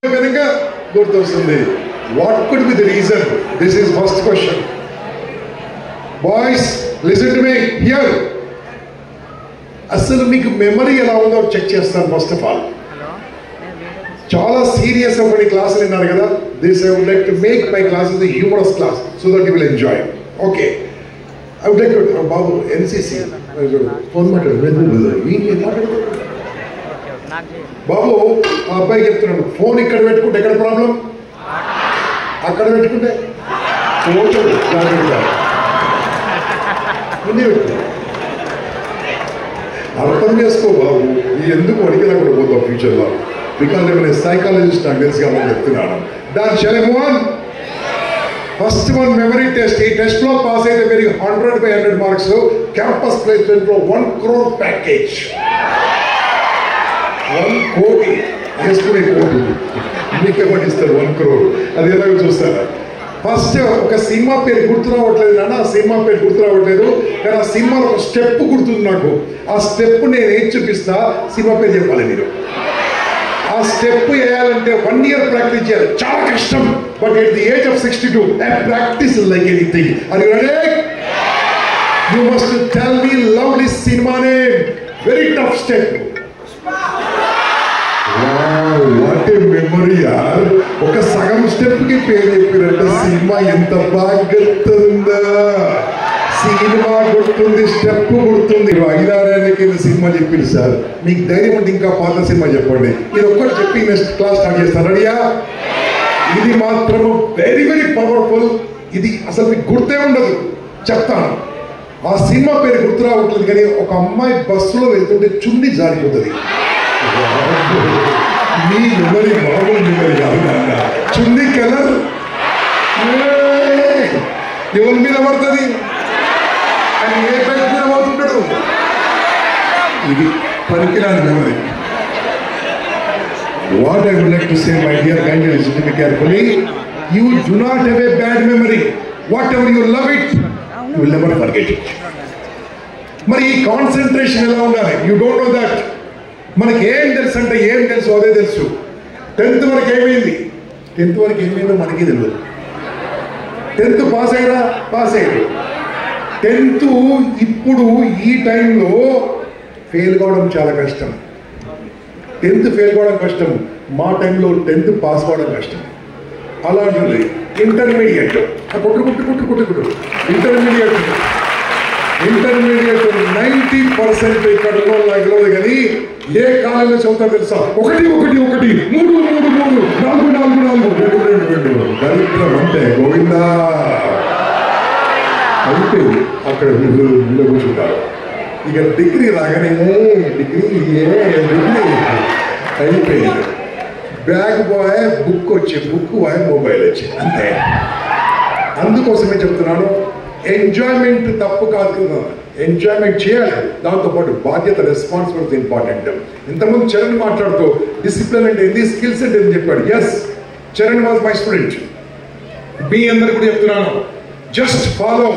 What could be the reason? This is first question. Boys, listen to me here. అసలు మీకు memory ఎలా ఉందో check చేస్తాను first of all. చాలా serious కొన్ని క్లాసులు విన్నారు కదా. This I would like to make my classes a humorous class so that you will enjoy. Okay, I would like to బాబు ఎన్సిసి ఫోన్ బాబు ఆ అబ్బాయి చెప్తున్నాడు, ఫోన్ ఇక్కడ పెట్టుకుంటే ఎక్కడ ప్రాబ్లం, అక్కడ పెట్టుకుంటే అర్థం చేసుకో బాబు. ఎందుకు అడిగినా కూడా పోతాం ఫ్యూచర్లో. బికాజ్ నేను సైకాలజిస్ట్, నాకు తెలుసు కాబట్టి చెప్తున్నాను. దాని శరమోహన్ ఫస్ట్ వన్ మెమరీ టెస్ట్. ఈ టెస్ట్ లో పాస్ అయితే మీరు 100/100 మార్క్స్ క్యాంపస్ ప్లేస్మెంట్ లో 1 crore ప్యాకేజ్. 1 కోటి వేసుకునే కోటి మీకేమని ఇస్తారు 1 crore. అది ఎలాగో చూస్తారా. ఫస్ట్ ఒక సినిమా పేరు గుర్తు రావట్లేదు నాన్న, ఆ సినిమా పేరు గుర్తు రావట్లేదు, కానీ ఆ సినిమాలో ఒక స్టెప్ గుర్తుంది నాకు. ఆ స్టెప్ నేను ఏం చూపిస్తా, సినిమా పేరు చెప్పాలి మీరు. ఆ స్టెప్ వేయాలంటే 1 year ప్రాక్టీస్ చేయాలి, చాలా కష్టం. But at the age of 62 practice like anything. అది ready? You must tell me lovely cinema name. Very tough step. What a memory యార్. ఒక సగం స్టెప్ కి పేరు చెప్పినట్టు సినిమా ఎంత బాగా గుర్తుందా. సినిమా గుర్తుంది, స్టెప్ గుర్తుంది. 5-6 కింద సినిమా చెప్పింది సార్. మీకు ధైర్యం ఉంటే ఇంకా పాత సినిమా చెప్పండి. ఇది ఒక్కటి చెప్పి నెక్స్ట్ క్లాస్ స్టార్ట్ చేస్తాను. రెడీయా? ఇది మాత్రము వెరీ వెరీ పవర్ఫుల్. ఇది అసలు మీకు గుర్తే ఉండదు. చెప్తాను. ఆ సినిమా పేరు గుర్తు రావట్లేదు, కానీ ఒక అమ్మాయి బస్సులో వెళ్తుంటే చున్ని జారిపోతుంది. మీ మెమరీ మామూలు మెమరీ కాదు నాన్న. చున్ని కలర్ ఎవరి మీద పడుతుంది, ఏ బైక్ మీద పడుతుంటాడు. ఇది పనికిరాని memory. What I would like to say, my dear kind, listen to me carefully. You do not have a bad memory. Whatever you love it, you will never forget it. మరి ఈ concentration ఎలా ఉండాలి? You don't know that. మనకి ఏం తెలుసు అంటే ఏం తెలుసు అదే తెలుసు. 10th వరకు ఏమైంది, 10th వరకు ఏమైందో మనకి తెలియదు. 10th పాస్ అయ్యారా? పాస్ అయ్యారు. 10th ఇప్పుడు ఈ టైంలో ఫెయిల్ కావడం చాలా కష్టం. 10th ఫెయిల్ కావడం కష్టం. మా టైంలో 10th పాస్ కావడం కష్టం. అలాంటిది ఇంటర్మీడియట్. ఇంటర్మీడియట్ 90% ఇక్కడ నాకు కానీ ఏ కాలంలో చదువుతారు తెలుసా? 1 1 1 3 3 3 4 4 4 2 2 దరిద్రం అంటే గోవిందా అయిపోయింది. అక్కడ కూర్చుంటారు. ఇక డిగ్రీ రాగానే డిగ్రీ అయిపోయింది. బ్యాగ్ బాయ్ బుక్ వచ్చి, బుక్ బాయ్ మొబైల్ వచ్చి, అంతే. అందుకోసమే చెప్తున్నాను, ఎంజాయ్మెంట్ తప్పు కాదు కదా, ఎంజాయ్మెంట్ చేయాలి. దాంతోపాటు బాధ్యత, రెస్పాన్సిబిలిటీ ఇంపార్టెంట్. ఇంతకుముందు చరణ్ మాట్లాడుతూ డిసిప్లిన్ అంటే ఏంది, స్కిల్స్ అంటే ఏంది చెప్పాడు. Yes, Charan was my student. మీ అందరు కూడా చెప్తున్నాను, just follow,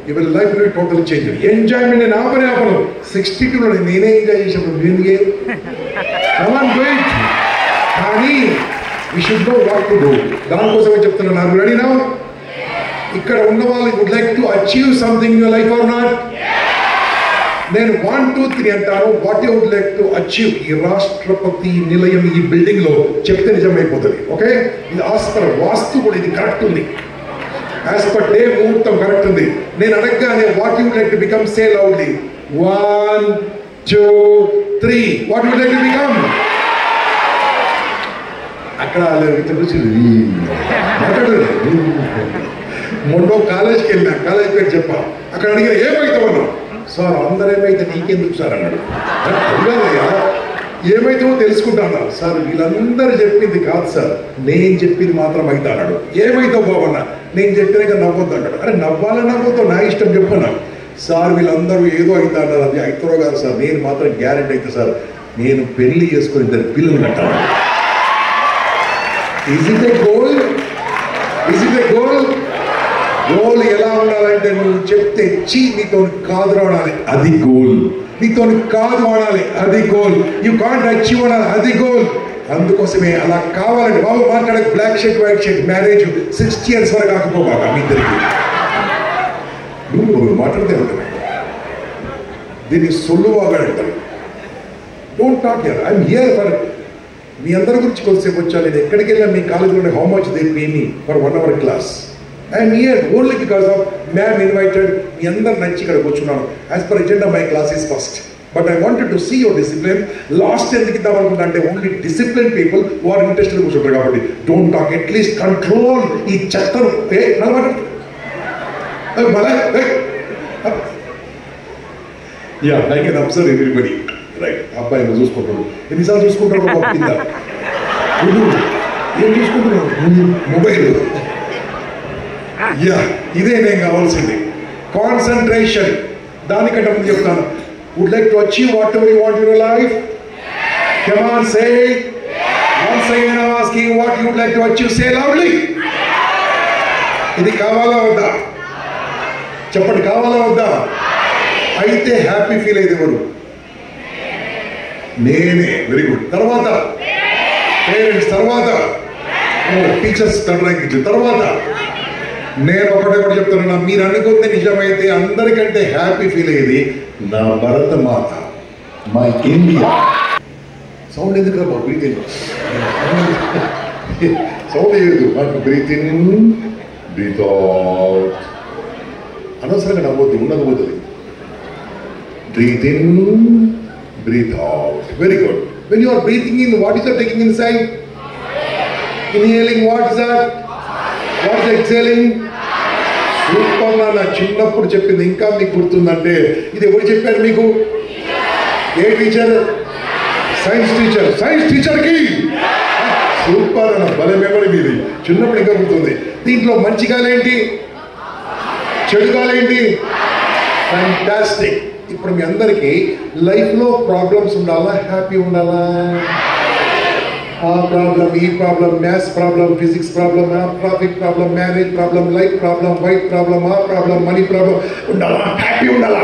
your life will total change. Enjoyment నేను ఆపను. 62లో నేనే ఎంజాయ్ చేసినప్పుడు దీనికి కానీ we should know what to do. దానికోసమే చెప్తున్నాను. నాకు రెడీ నౌ. ఇక్కడ ఉన్న వాళ్ళు would like to achieve something in your life or not? నేను 1 2 3 అంటాను. What you would like to achieve? ఈ రాష్ట్రపతి నిలయం ఈ బిల్డింగ్ లో చెప్తే నిజమైపోతుంది. ఓకే, ఇది యాజ్ పర్ వాస్తు కూడా ఇది కరెక్ట్ ఉంది. యాజ్ పర్ డే ముహూర్తం కరెక్ట్ ఉంది. నేను అడగగానే what you would like to become, say loudly 1 2 3. What you would like to become? అక్కడ మొన్న కాలేజ్కి వెళ్ళినా, కాలేజ్ పేరు చెప్పా. అక్కడ అడిగిన ఏమైతావన్నా? సార్ అందరూ ఏమైతే నీకెందుకు సార్ అన్నాడు. అడిగానయ్యా ఏమైతావో తెలుసుకుంటాను సార్. వీళ్ళందరూ చెప్పింది కాదు సార్, నేను చెప్పింది మాత్రం అయితే అన్నాడు. ఏమైతావు బాబన్నా? నేను చెప్పినాక నవ్వొద్దు అంటాడు. అరే నవ్వాలని నవ్వద్దు, నా ఇష్టం చెప్పన్నా. సార్ వీళ్ళందరూ ఏదో అవుతా అన్నారు. అది అవుతారో కాదు సార్, నేను మాత్రం గ్యారెంటీ అయితే సార్, నేను పెళ్లి చేసుకుని 2 పిల్లలు కట్టాను. Is it a goal? Is it a goal? Goal ఎలా ఉండాలంటే నువ్వు చెప్తే చీ నీతో కాదు రావాలి, అది గోల్. నీతో కాదు వాడాలి, అది గోల్. యూ కాంట్ అచీవ్ అనాలి, అది గోల్. అందుకోసమే అలా కావాలండి బాబు మాట్లాడే black shirt white shirt marriage 60 years వరకు కాకపోబాక మీ ఇద్దరికి నువ్వు మాట్లాడితే ఉంటారు దీన్ని సొల్లువాగా అంటారు. Don't talk here, I'm here for మీ అందరి గురించి కొద్దిసేపు వచ్చా. నేను ఎక్కడికి వెళ్ళా మీ కాలేజీలో how much they pay me for 1 hour class. I'm here only because of ma'am invited. మీ అందరు నచ్చి ఇక్కడ కూర్చున్నాను. As per agenda my class is first, but I wanted to see your discipline. Last ఎందుకు ఇద్దాం అనుకుంటా అంటే ఓన్లీ డిసిప్లిన్ పీపుల్ వారు ఇంట్రెస్టెడ్ కూర్చుంటారు కాబట్టి డోంట్ టాక్, అట్లీస్ట్ కంట్రోల్ ఈ చెత్తను. Yeah I can observe everybody. Right, అబ్బాయి చూసుకుంటాడు. ఎన్నిసార్లు చూసుకుంటాడు కింద ఏం చూసుకుంటున్నాడు? మొబైల్. యా ఇదే నేను కావాల్సింది, కాన్సన్ట్రేషన్. దానికంటే ముందు చెప్తాను, would like to achieve whatever you want in your life. Come on say once again I asking what you would like to achieve. Say loudly. ఇది కావాలా వద్దా చెప్పండి, కావాలా వద్దా? అయితే హ్యాపీ ఫీల్ అయితే ఎవరు? నేనే. Very good. తర్వాత పేరెంట్స్, తర్వాత టీచర్స్, తర్వాత నేను ఒకటే చెప్తున్నా, మీరు అనుకుంటే నిజమైతే అందరికంటే హ్యాపీ ఫీల్ అయ్యేది నా భరత మాత, మా ఇండియా. సౌండ్ ఎందుకు రా బ్రీత్ ఇన్, సౌండ్ చేయదు మాకు. Breathe in breathe out. అనవసరంగా నవ్వద్దు, ఉన్నది పోతుంది. Breathe in, breathe out. Very good. When you are breathing in, what is that taking inside? Inhaling, what is that? What is exhaling? Super. నా చిన్నప్పుడు చెప్పింది ఇంకా మీకు గుర్తుందంటే, ఇది ఎవరు చెప్పారు మీకు? ఏ టీచర్? Science teacher. సైన్స్ టీచర్కి సూపర్ అన్న భలే మెమరీ మీది. చిన్నప్పుడు ఇంకా గుర్తుంది. దీంట్లో మంచి గాలేంటి, చెడు గాలేంటి? ఫ్యాంటాస్టిక్. ఇప్పుడు మీ అందరికీ లైఫ్లో ప్రాబ్లమ్స్ ఉండాలా, హ్యాపీ ఉండాలా? ఆ ప్రాబ్లం, ఈ problem, maths problem, physics problem, traffic problem, marriage problem, life problem, wife problem, ఆ ప్రాబ్లం, మనీ ప్రాబ్లం ఉండాలా, హ్యాపీ ఉండాలా?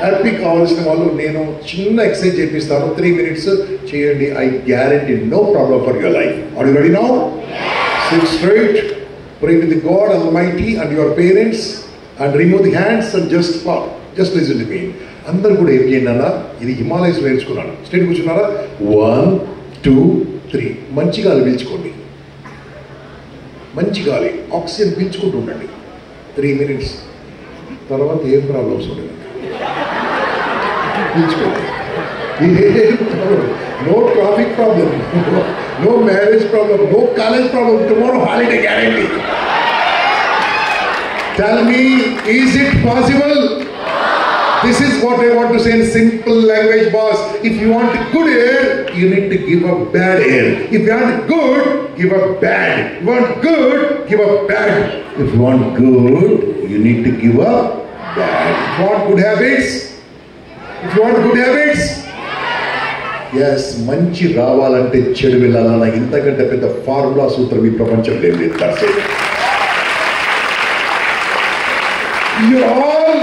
హ్యాపీ కావాల్సిన వాళ్ళు నేను చిన్న ఎక్సర్సైజ్ చేపిస్తాను, 3 minutes చేయండి. I guarantee no problem for your life. Are you ready now? Sit straight, pray with God Almighty and your parents and remove the hands and just listen to me. అందరు కూడా ఏం చేయండి అన్న, ఇది హిమాలయస్ నేర్చుకున్నాను. State కూర్చున్నారా? 1 2 3. మంచి గాలి పీల్చుకోండి, మంచి గాలి ఆక్సిజన్ పీల్చుకుంటూ ఉండండి 3 minutes. తర్వాత ఏం ప్రాబ్లమ్స్ ఉండదు, పీల్చుకోండి. No traffic problem, no marriage problem, no college problem. Tomorrow holiday guarantee. Tell me, is it possible? This is what I want to say in simple language, boss. If you want good air, you need to give up bad air. If you want good, give up bad. If you want good, give up bad. If you want good, you need to give up bad. If you want good habits, yes, మంచి రావాలంటే చెడు వెళ్ళాలన్న ఇంతకంటే పెద్ద formula సూత్రం ఈ ప్రపంచం లేదు. That's it. You're all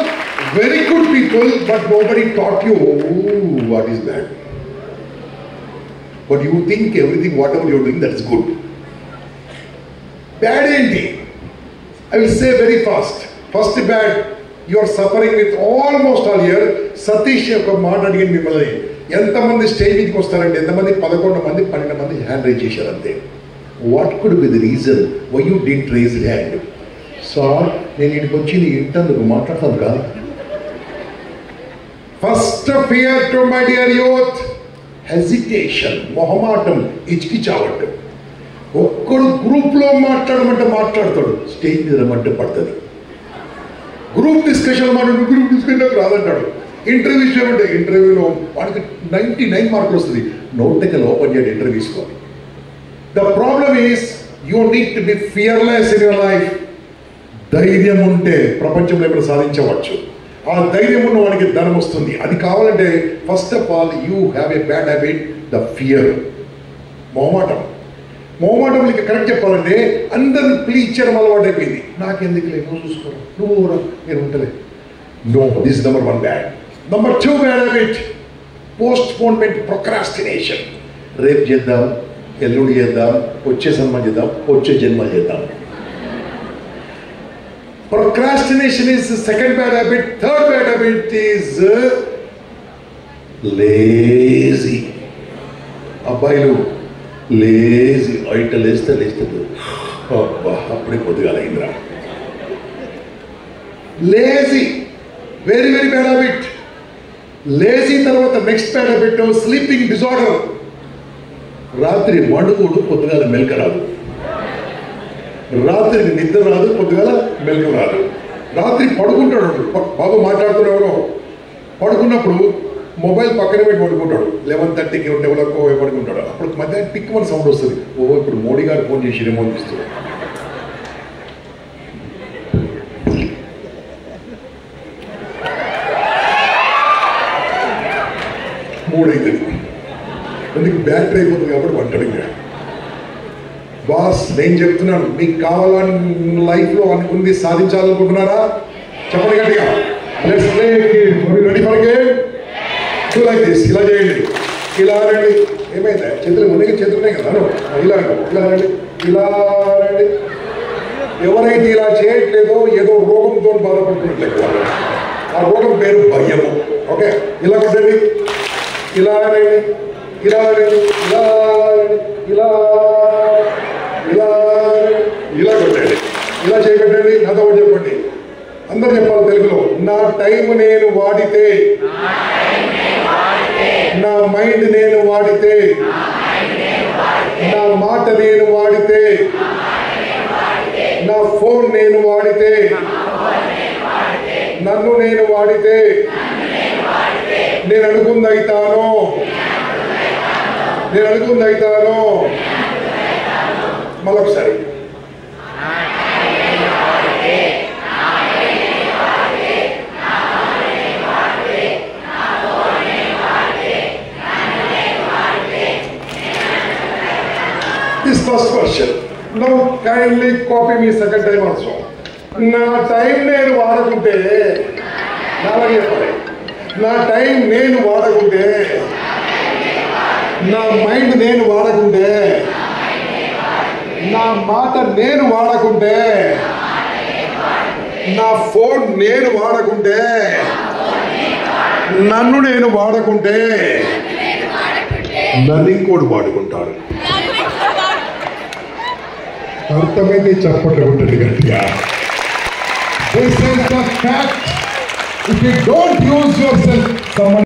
very good people, but nobody taught you what is bad. But you think everything, whatever you're doing, that's good. Bad enti? I will say very fast. First bad, you are suffering with almost all year. Satish యొక్క మాట అడిగింది మిమ్మల్ని, ఎంతమంది stage మీదకి వస్తారండి? ఎంతమంది? 11 మంది 12 మంది హ్యాండ్ రైజ్ చేశారు అంతే. What could be the reason why you didn't raise hand? Sir, నేను ఇక్కడికి వచ్చి నీ ఇంటందుకు మాట్లాడతాను కాదు. First fear to my dear youth, hesitation, మొహమాటం, ఇచ్చికిచావట్టు. ఒక్కడు గ్రూప్లో మాట్లాడమంటే మాట్లాడతాడు, స్టేజ్ మీద రమ్మంటే పడుతుంది. గ్రూప్ డిస్కషన్ మాట్లాడు, గ్రూప్ డిస్కషన్ రాదంటాడు. ఇంటర్వ్యూ చేయమంటే ఇంటర్వ్యూలో వాడికి 99 మార్కులు వస్తుంది. నోటికల్ ఓపెన్ చేయండి ఇంటర్వ్యూస్లో. The problem is you need to be fearless in your life. ధైర్యం ఉంటే ప్రపంచంలో ఎక్కడ సాధించవచ్చు. ఆ ధైర్యం ఉన్న వాడికి ధనం వస్తుంది. అది కావాలంటే first of all you have a bad habit, the fear. మొహమాటం ఇక కరెక్ట్ చెప్పాలంటే అందరిని పిలిచేయడం అలవాటు అయిపోయింది. నాకెందుకు లేదు, నువ్వు చూసుకోరా, నువ్వు ఊరా, నేను ఉంటలే. No, this number 1 bad. Number 2 bad habit, postponement, procrastination. రేపు చేద్దాం, ఎల్లుండి చేద్దాం, వచ్చే సన్మానం చేద్దాం, వచ్చే జన్మ చేద్దాం. Procrastination is the second bad habit. Third bad habit is lazy. అబ్బాయిలు లేజీ, బయట లేస్తారు, అబ్బా అప్పుడే పొద్దుగాలైందిరా. Lazy, very very bad habit. Lazy తర్వాత next bad habit sleeping disorder. రాత్రి వండుకోడు, పొద్దుగాల మెలక రాదు. రాత్రికి నిద్ర రాదు, పొద్దుగాల మెలకు రాదు. రాత్రి పడుకుంటాడు, బాబు మాట్లాడుతున్నాడు, పడుకున్నప్పుడు మొబైల్ పక్కన పెట్టి పడుకుంటాడు. 11:30కి 12 పడుకుంటాడు. అప్పుడు మధ్యాహ్నం టిక్ మన సౌండ్ వస్తుంది. ఓహో ఇప్పుడు మోడీ గారు ఫోన్ చేసిరేమో అనిపిస్తుంది. మూడైతుంది, అందుకు బ్యాటరీ అయిపోతుంది కాబట్టి వంటడు. బాస్ నేను చెప్తున్నాను, మీకు కావాలని లైఫ్లో అనుకుంది సాధించాలనుకుంటున్నారా? చెప్పండి గట్టిగా. Let's play ready for game. Do like this. ఇలా చేయండి, ఇలా రండి. ఏమైందా? చేతులు ఉన్నాయి, చేతులు ఉన్నాయి కదా, ఇలా రండి, ఇలా రండి, ఇలా రండి. ఎవరైతే ఇలా చేయట్లేదో ఏదో రోగంతో బాధపడుతున్నట్లయితే ఆ రోగం పేరు భయము. ఓకే, ఇలా కొట్టండి, ఇలా రండి, ఇలా రండి, ఇలా రండి, ఇలా ఇలా ఇలా కొట్టండి, ఇలా చేయబెట్టండి. నాతో చెప్పండి, అందరూ చెప్పాలి తెలుగులో. నా టైం నేను వాడితే, నా మైండ్ నేను వాడితే, నా మాట నేను వాడితే, నా ఫోన్ నేను వాడితే, నన్ను నేను వాడితే నేను అనుకుంది అవుతాను, నేను అనుకుంది అవుతాను. మళ్ళొకసారి this first question. Now kindly copy me second time also. నా టైం నేను వాడకుంటే, నాలాగే చెప్పాలి, నా టైం నేను వాడకుంటే, నా మైండ్ నేను వాడకుంటే, నా మాట నేను వాడకుంటే, నా ఫోన్ నేను వాడకుంటే, నన్ను నేను వాడకుంటే, నన్ను ఇంకోటి వాడుకుంటాడు. అర్థమైంది? చప్పట్లు కొట్టండి గట్టిగా. This is the fact. If you don't use yourself, someone